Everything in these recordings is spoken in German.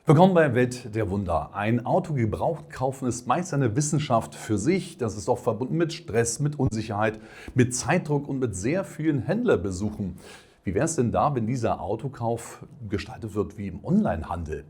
Willkommen bei Welt der Wunder. Ein Auto gebraucht kaufen ist meist eine Wissenschaft für sich. Das ist auch verbunden mit Stress, mit Unsicherheit, mit Zeitdruck und mit sehr vielen Händlerbesuchen. Wie wäre es denn da, wenn dieser Autokauf gestaltet wird wie im Onlinehandel?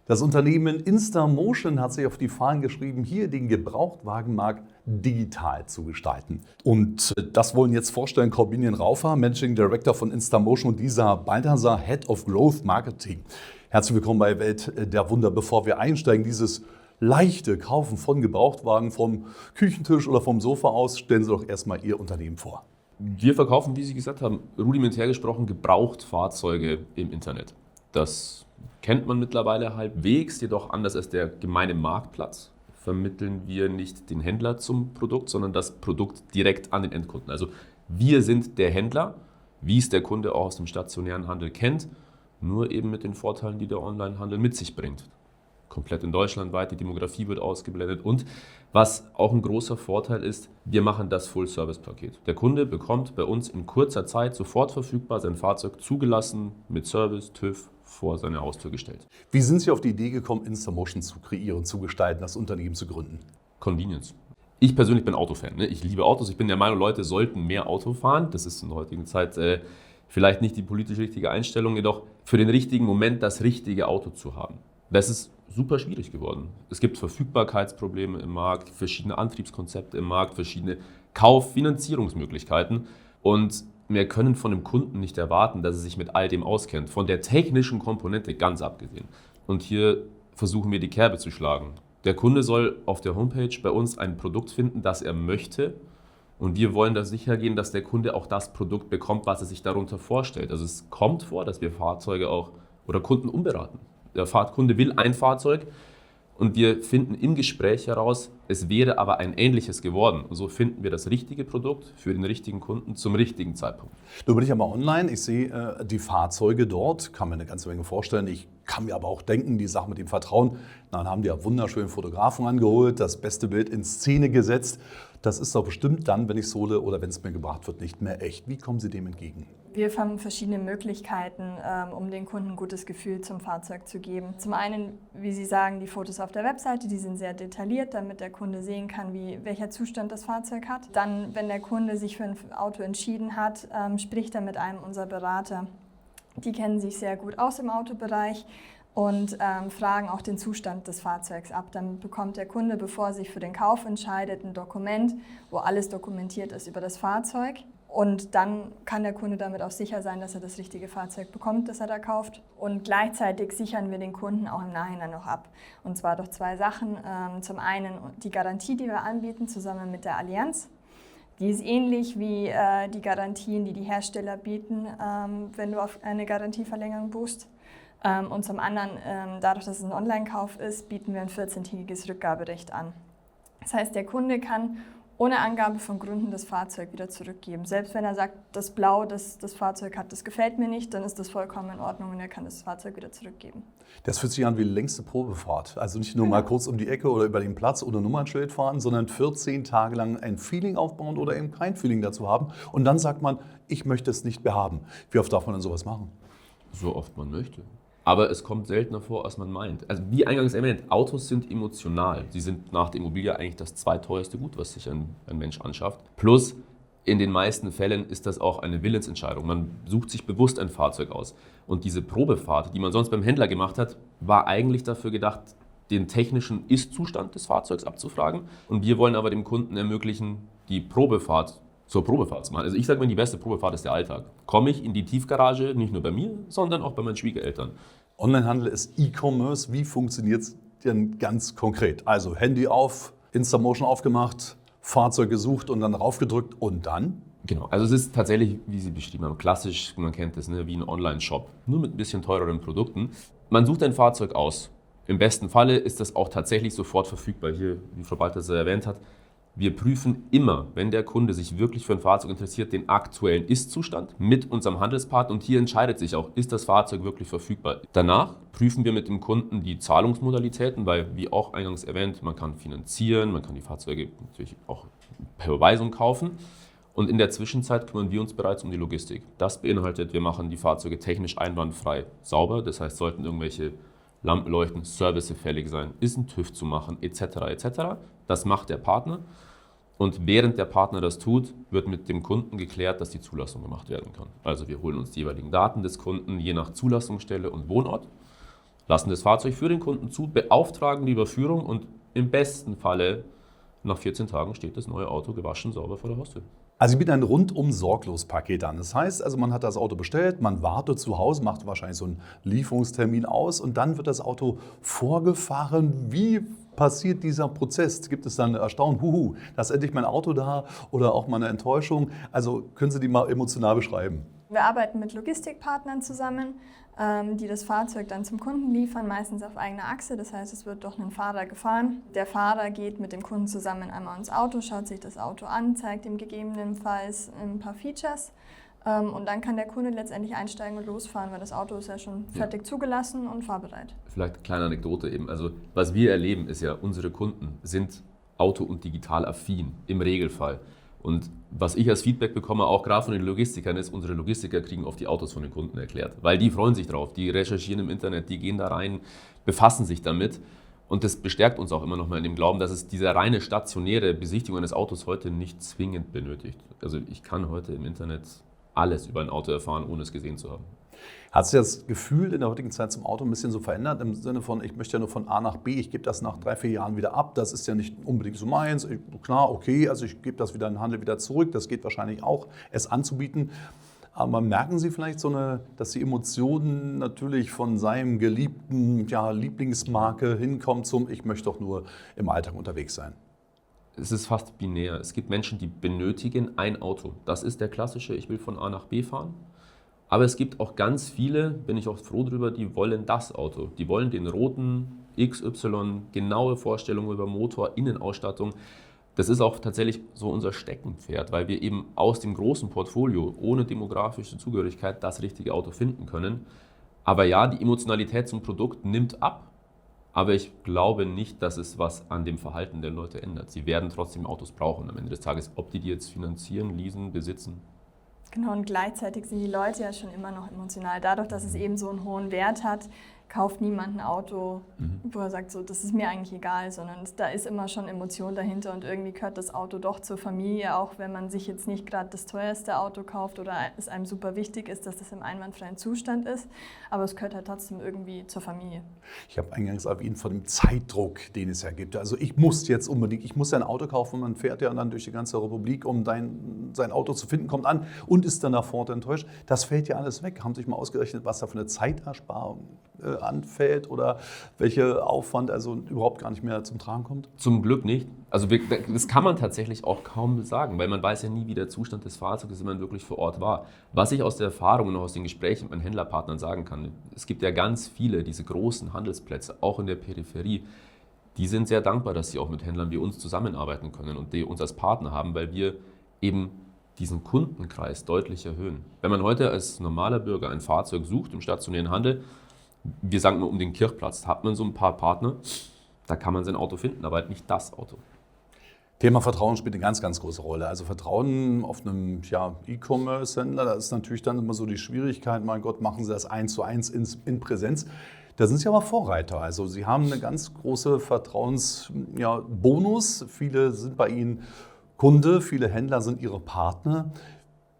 Das Unternehmen InstaMotion hat sich auf die Fahnen geschrieben, hier den Gebrauchtwagenmarkt digital zu gestalten. Und das wollen jetzt vorstellen Corbinian Raufer, Managing Director von InstaMotion, und Lisa Balthasar, Head of Growth Marketing. Herzlich willkommen bei Welt der Wunder. Bevor wir einsteigen, dieses leichte Kaufen von Gebrauchtwagen vom Küchentisch oder vom Sofa aus, stellen Sie doch erstmal Ihr Unternehmen vor. Wir verkaufen, wie Sie gesagt haben, rudimentär gesprochen, Gebrauchtfahrzeuge im Internet. Das kennt man mittlerweile halbwegs, jedoch anders als der gemeine Marktplatz vermitteln wir nicht den Händler zum Produkt, sondern das Produkt direkt an den Endkunden. Also wir sind der Händler, wie es der Kunde auch aus dem stationären Handel kennt, nur eben mit den Vorteilen, die der Onlinehandel mit sich bringt. Komplett in Deutschland weit, die Demografie wird ausgeblendet und was auch ein großer Vorteil ist, wir machen das Full-Service-Paket. Der Kunde bekommt bei uns in kurzer Zeit sofort verfügbar sein Fahrzeug zugelassen, mit Service, TÜV, vor seine Haustür gestellt. Wie sind Sie auf die Idee gekommen, InstaMotion zu kreieren, zu gestalten, das Unternehmen zu gründen? Convenience. Ich persönlich bin Autofan. Ich liebe Autos. Ich bin der Meinung, Leute sollten mehr Auto fahren. Das ist in der heutigen Zeit vielleicht nicht die politisch richtige Einstellung, jedoch für den richtigen Moment das richtige Auto zu haben. Das ist super schwierig geworden. Es gibt Verfügbarkeitsprobleme im Markt, verschiedene Antriebskonzepte im Markt, verschiedene Finanzierungsmöglichkeiten und wir können von dem Kunden nicht erwarten, dass er sich mit all dem auskennt, von der technischen Komponente ganz abgesehen. Und hier versuchen wir die Kerbe zu schlagen. Der Kunde soll auf der Homepage bei uns ein Produkt finden, das er möchte. Und wir wollen da sicher gehen, dass der Kunde auch das Produkt bekommt, was er sich darunter vorstellt. Also es kommt vor, dass wir Fahrzeuge auch oder Kunden umberaten. Der Kunde will ein Fahrzeug und wir finden im Gespräch heraus, es wäre aber ein ähnliches geworden. Und so finden wir das richtige Produkt für den richtigen Kunden zum richtigen Zeitpunkt. Nun bin ich ja mal online, ich sehe die Fahrzeuge dort, kann mir eine ganze Menge vorstellen. Ich kann mir aber auch denken, die Sache mit dem Vertrauen, dann haben die ja wunderschönen Fotografen angeholt, das beste Bild in Szene gesetzt. Das ist doch bestimmt dann, wenn ich es hole oder wenn es mir gebracht wird, nicht mehr echt. Wie kommen Sie dem entgegen? Wir haben verschiedene Möglichkeiten, um den Kunden ein gutes Gefühl zum Fahrzeug zu geben. Zum einen, wie Sie sagen, die Fotos auf der Webseite, die sind sehr detailliert, damit der Kunde sehen kann, welcher Zustand das Fahrzeug hat. Dann, wenn der Kunde sich für ein Auto entschieden hat, spricht er mit einem unserer Berater. Die kennen sich sehr gut aus im Autobereich und fragen auch den Zustand des Fahrzeugs ab. Dann bekommt der Kunde, bevor er sich für den Kauf entscheidet, ein Dokument, wo alles dokumentiert ist über das Fahrzeug. Und dann kann der Kunde damit auch sicher sein, dass er das richtige Fahrzeug bekommt, das er da kauft. Und gleichzeitig sichern wir den Kunden auch im Nachhinein noch ab. Und zwar durch zwei Sachen. Zum einen die Garantie, die wir anbieten, zusammen mit der Allianz. Die ist ähnlich wie die Garantien, die die Hersteller bieten, wenn du auf eine Garantieverlängerung buchst. Und zum anderen, dadurch, dass es ein Online-Kauf ist, bieten wir ein 14-tägiges Rückgaberecht an. Das heißt, der Kunde kann ohne Angabe von Gründen das Fahrzeug wieder zurückgeben. Selbst wenn er sagt, das Blau, das das Fahrzeug hat, das gefällt mir nicht, dann ist das vollkommen in Ordnung und er kann das Fahrzeug wieder zurückgeben. Das fühlt sich an wie die längste Probefahrt. Also nicht nur mal kurz um die Ecke oder über den Platz oder Nummernschild fahren, sondern 14 Tage lang ein Feeling aufbauen oder eben kein Feeling dazu haben. Und dann sagt man, ich möchte es nicht mehr haben. Wie oft darf man denn sowas machen? So oft man möchte. Aber es kommt seltener vor, als man meint. Also wie eingangs erwähnt, Autos sind emotional. Sie sind nach der Immobilie eigentlich das zweiteuerste Gut, was sich ein Mensch anschafft. Plus, in den meisten Fällen ist das auch eine Willensentscheidung. Man sucht sich bewusst ein Fahrzeug aus. Und diese Probefahrt, die man sonst beim Händler gemacht hat, war eigentlich dafür gedacht, den technischen Ist-Zustand des Fahrzeugs abzufragen. Und wir wollen aber dem Kunden ermöglichen, die Probefahrt zur Probefahrt zu machen. Also ich sage mal, die beste Probefahrt ist der Alltag. Komme ich in die Tiefgarage, nicht nur bei mir, sondern auch bei meinen Schwiegereltern. Onlinehandel ist E-Commerce. Wie funktioniert es denn ganz konkret? Also Handy auf, InstaMotion aufgemacht, Fahrzeug gesucht und dann raufgedrückt und dann? Genau, also es ist tatsächlich, wie Sie beschrieben haben, klassisch, man kennt es, wie ein Online-Shop, nur mit ein bisschen teureren Produkten. Man sucht ein Fahrzeug aus. Im besten Falle ist das auch tatsächlich sofort verfügbar. Hier, wie Frau Balthasar erwähnt hat, wir prüfen immer, wenn der Kunde sich wirklich für ein Fahrzeug interessiert, den aktuellen Ist-Zustand mit unserem Handelspartner und hier entscheidet sich auch, ist das Fahrzeug wirklich verfügbar. Danach prüfen wir mit dem Kunden die Zahlungsmodalitäten, weil, wie auch eingangs erwähnt, man kann finanzieren, man kann die Fahrzeuge natürlich auch per Überweisung kaufen. Und in der Zwischenzeit kümmern wir uns bereits um die Logistik. Das beinhaltet, wir machen die Fahrzeuge technisch einwandfrei sauber, das heißt, sollten irgendwelche Lampen leuchten, Service fällig sein, ist ein TÜV zu machen, etc. etc. Das macht der Partner. Und während der Partner das tut, wird mit dem Kunden geklärt, dass die Zulassung gemacht werden kann. Also wir holen uns die jeweiligen Daten des Kunden, je nach Zulassungsstelle und Wohnort, lassen das Fahrzeug für den Kunden zu, beauftragen die Überführung und im besten Falle nach 14 Tagen steht das neue Auto gewaschen, sauber vor der Haustür. Also Sie bieten ein rundum sorglos Paket an. Das heißt, also man hat das Auto bestellt, man wartet zu Hause, macht wahrscheinlich so einen Lieferungstermin aus und dann wird das Auto vorgefahren. Wie passiert dieser Prozess? Gibt es dann Erstaunen, da ist endlich mein Auto da oder auch mal eine Enttäuschung? Also können Sie die mal emotional beschreiben? Wir arbeiten mit Logistikpartnern zusammen, die das Fahrzeug dann zum Kunden liefern, meistens auf eigener Achse. Das heißt, es wird durch einen Fahrer gefahren. Der Fahrer geht mit dem Kunden zusammen einmal ins Auto, schaut sich das Auto an, zeigt ihm gegebenenfalls ein paar Features. Und dann kann der Kunde letztendlich einsteigen und losfahren, weil das Auto ist ja schon fertig zugelassen und fahrbereit. Vielleicht eine kleine Anekdote eben. Also was wir erleben ist ja, unsere Kunden sind auto- und digital affin im Regelfall. Und was ich als Feedback bekomme, auch gerade von den Logistikern, ist, unsere Logistiker kriegen oft die Autos von den Kunden erklärt. Weil die freuen sich drauf, die recherchieren im Internet, die gehen da rein, befassen sich damit. Und das bestärkt uns auch immer noch mal in dem Glauben, dass es diese reine stationäre Besichtigung eines Autos heute nicht zwingend benötigt. Also ich kann heute im Internet alles über ein Auto erfahren, ohne es gesehen zu haben. Hat sich das Gefühl in der heutigen Zeit zum Auto ein bisschen so verändert, im Sinne von, ich möchte ja nur von A nach B, ich gebe das nach 3-4 Jahren wieder ab, das ist ja nicht unbedingt so meins, klar, okay, also ich gebe das wieder in den Handel wieder zurück, das geht wahrscheinlich auch, es anzubieten. Aber merken Sie vielleicht dass die Emotionen natürlich von seinem geliebten Lieblingsmarke hinkommen zum, ich möchte doch nur im Alltag unterwegs sein? Es ist fast binär. Es gibt Menschen, die benötigen ein Auto. Das ist der klassische, ich will von A nach B fahren. Aber es gibt auch ganz viele, bin ich auch froh drüber, die wollen das Auto. Die wollen den roten XY, genaue Vorstellungen über Motor, Innenausstattung. Das ist auch tatsächlich so unser Steckenpferd, weil wir eben aus dem großen Portfolio ohne demografische Zugehörigkeit das richtige Auto finden können. Aber ja, die Emotionalität zum Produkt nimmt ab. Aber ich glaube nicht, dass es was an dem Verhalten der Leute ändert. Sie werden trotzdem Autos brauchen am Ende des Tages, ob die jetzt finanzieren, leasen, besitzen. Genau, und gleichzeitig sind die Leute ja schon immer noch emotional. Dadurch, dass es eben so einen hohen Wert hat, kauft niemand ein Auto, wo er sagt, so, das ist mir eigentlich egal, sondern da ist immer schon Emotion dahinter und irgendwie gehört das Auto doch zur Familie, auch wenn man sich jetzt nicht gerade das teuerste Auto kauft oder es einem super wichtig ist, dass das im einwandfreien Zustand ist, aber es gehört halt trotzdem irgendwie zur Familie. Ich habe eingangs erwähnt von dem Zeitdruck, den es ja gibt. Also ich muss ja ein Auto kaufen, man fährt ja dann durch die ganze Republik, um sein Auto zu finden, kommt an und ist dann davor enttäuscht. Das fällt ja alles weg. Haben Sie sich mal ausgerechnet, was da für eine Zeitersparung anfällt oder welcher Aufwand also überhaupt gar nicht mehr zum Tragen kommt? Zum Glück nicht. Also das kann man tatsächlich auch kaum sagen, weil man weiß ja nie, wie der Zustand des Fahrzeugs, wenn man wirklich vor Ort war. Was ich aus der Erfahrung und auch aus den Gesprächen mit meinen Händlerpartnern sagen kann, es gibt ja ganz viele, diese großen Handelsplätze, auch in der Peripherie, die sind sehr dankbar, dass sie auch mit Händlern wie uns zusammenarbeiten können und die uns als Partner haben, weil wir eben diesen Kundenkreis deutlich erhöhen. Wenn man heute als normaler Bürger ein Fahrzeug sucht im stationären Handel, wir sagen nur um den Kirchplatz, hat man so ein paar Partner, da kann man sein Auto finden, aber halt nicht das Auto. Thema Vertrauen spielt eine ganz, ganz große Rolle. Also Vertrauen auf einem E-Commerce-Händler, da ist natürlich dann immer so die Schwierigkeit, mein Gott, machen Sie das 1:1 in Präsenz. Da sind Sie aber Vorreiter. Also Sie haben eine ganz große Vertrauensbonus. Viele sind bei Ihnen Kunde, viele Händler sind Ihre Partner.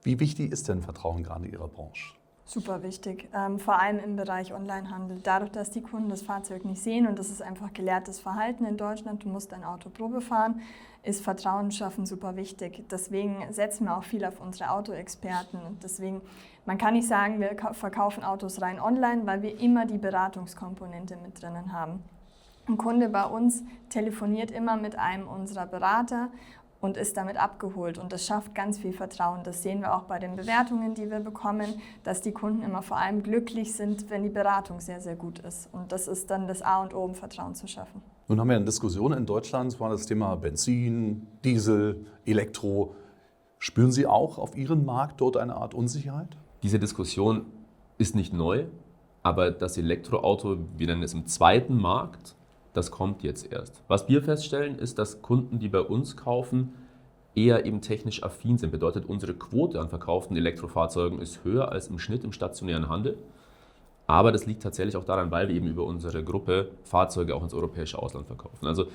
Wie wichtig ist denn Vertrauen gerade in Ihrer Branche? Super wichtig, vor allem im Bereich Onlinehandel. Dadurch, dass die Kunden das Fahrzeug nicht sehen und das ist einfach gelehrtes Verhalten in Deutschland, du musst dein Auto Probe fahren, ist Vertrauen schaffen super wichtig. Deswegen setzen wir auch viel auf unsere Autoexperten. Und deswegen, man kann nicht sagen, wir verkaufen Autos rein online, weil wir immer die Beratungskomponente mit drinnen haben. Ein Kunde bei uns telefoniert immer mit einem unserer Berater und ist damit abgeholt. Und das schafft ganz viel Vertrauen. Das sehen wir auch bei den Bewertungen, die wir bekommen, dass die Kunden immer vor allem glücklich sind, wenn die Beratung sehr, sehr gut ist. Und das ist dann das A und O, um Vertrauen zu schaffen. Nun haben wir eine Diskussion in Deutschland, war das Thema Benzin, Diesel, Elektro. Spüren Sie auch auf Ihren Markt dort eine Art Unsicherheit? Diese Diskussion ist nicht neu, aber das Elektroauto, wir nennen es im zweiten Markt, das kommt jetzt erst. Was wir feststellen, ist, dass Kunden, die bei uns kaufen, eher eben technisch affin sind. Bedeutet, unsere Quote an verkauften Elektrofahrzeugen ist höher als im Schnitt im stationären Handel. Aber das liegt tatsächlich auch daran, weil wir eben über unsere Gruppe Fahrzeuge auch ins europäische Ausland verkaufen. Also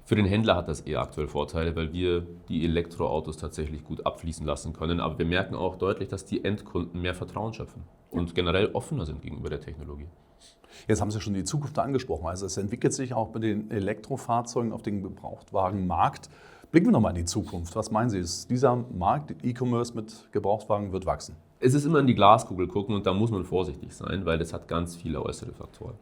für den Händler hat das eher aktuell Vorteile, weil wir die Elektroautos tatsächlich gut abfließen lassen können. Aber wir merken auch deutlich, dass die Endkunden mehr Vertrauen schöpfen und generell offener sind gegenüber der Technologie. Jetzt haben Sie schon die Zukunft angesprochen. Also es entwickelt sich auch bei den Elektrofahrzeugen auf dem Gebrauchtwagenmarkt. Blicken wir nochmal in die Zukunft. Was meinen Sie, ist dieser Markt, E-Commerce mit Gebrauchtwagen, wird wachsen? Es ist immer in die Glaskugel gucken und da muss man vorsichtig sein, weil das hat ganz viele äußere Faktoren.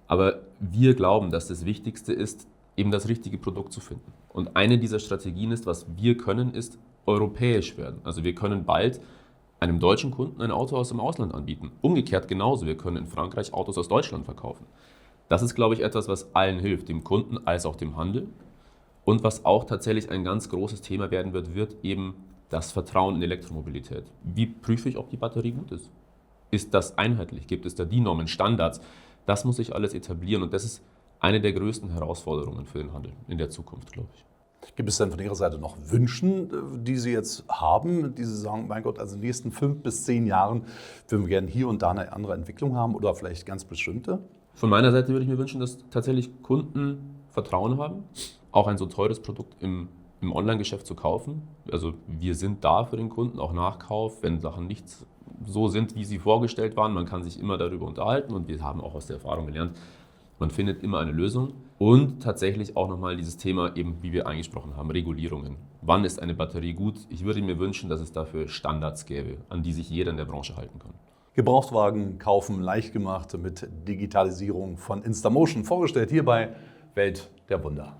Aber wir glauben, dass das Wichtigste ist, eben das richtige Produkt zu finden. Und eine dieser Strategien ist, was wir können, ist europäisch werden. Also wir können bald einem deutschen Kunden ein Auto aus dem Ausland anbieten. Umgekehrt genauso, wir können in Frankreich Autos aus Deutschland verkaufen. Das ist, glaube ich, etwas, was allen hilft, dem Kunden als auch dem Handel. Und was auch tatsächlich ein ganz großes Thema werden wird, wird eben das Vertrauen in Elektromobilität. Wie prüfe ich, ob die Batterie gut ist? Ist das einheitlich? Gibt es da DIN-Normen, Standards? Das muss sich alles etablieren und das ist eine der größten Herausforderungen für den Handel in der Zukunft, glaube ich. Gibt es denn von Ihrer Seite noch Wünsche, die Sie jetzt haben, die Sie sagen, mein Gott, also in den nächsten 5 bis 10 Jahren würden wir gerne hier und da eine andere Entwicklung haben oder vielleicht ganz bestimmte? Von meiner Seite würde ich mir wünschen, dass tatsächlich Kunden Vertrauen haben, auch ein so teures Produkt im Online-Geschäft zu kaufen. Also wir sind da für den Kunden, auch Nachkauf, wenn Sachen nicht so sind, wie sie vorgestellt waren. Man kann sich immer darüber unterhalten und wir haben auch aus der Erfahrung gelernt, man findet immer eine Lösung. Und tatsächlich auch nochmal dieses Thema, eben wie wir angesprochen haben, Regulierungen. Wann ist eine Batterie gut? Ich würde mir wünschen, dass es dafür Standards gäbe, an die sich jeder in der Branche halten kann. Gebrauchtwagen kaufen leicht gemacht mit Digitalisierung von Instamotion, vorgestellt hier bei Welt der Wunder.